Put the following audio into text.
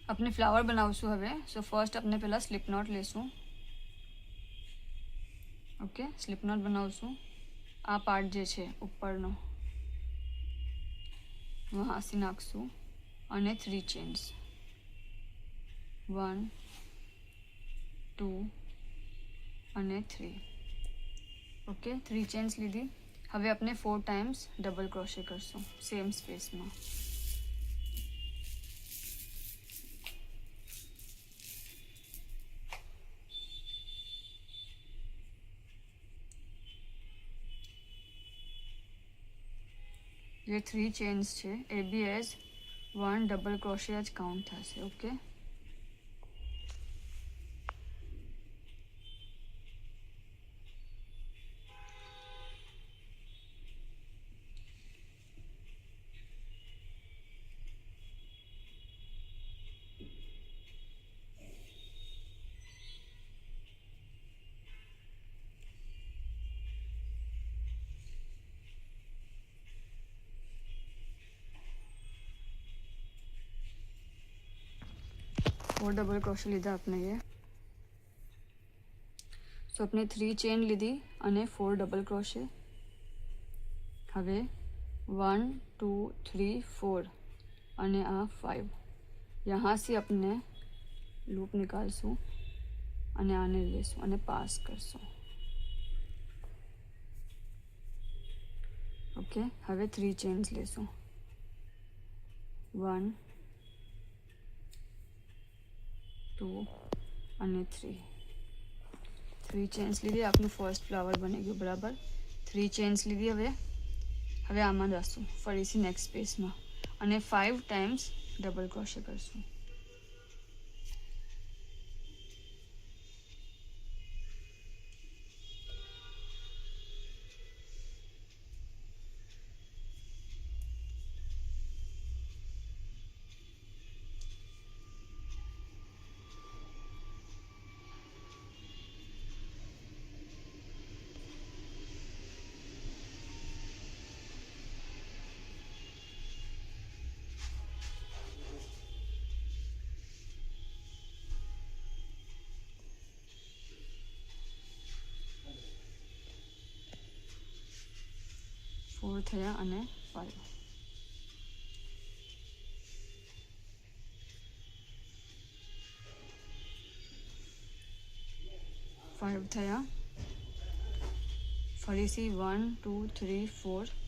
अपने फ्लावर बनावशुं हवे। सो फर्स्ट अपने पहला स्लिप नॉट लेशुं। ओके, स्लिप नॉट बनावशुं। आ पार्ट जे छे उपरनो वहाँसी नाखशुं અને 3 ચેન્સ 1 2 અને 3। ओके, 3 चेन्स लीधी। हवे अपने 4 टाइम्स डबल क्रोशे करशुं सेम स्पेस में। ये 3 चेन्स छे ए बी एज 1 डबल क्रोशे ज काउंट थशे। ओके, और डबल क्रोशे लीधा अपने ये। सो अपने 3 चेन लीधी અને 4 डबल क्रोशे। हवे 1 2 3 4 અને आ 5। यहाँ से अपने लूप निकालशुं અને आने लेशुं અને पास करशुं। ओके, हवे 3 चेन्स लेशुं 1 2 અને 3 चेन्स लीधी। आपनु फर्स्ट फ्लावर बनी गयुं बराबर। 3 चेन्स लीधी। हवे आमां जशुं फरीथी नेक्स्ट स्पेस में અને 5 टाइम्स डबल क्रोशे करशुं। फोर थया અને 5 5 થયા। ફરીથી 1 2 3 4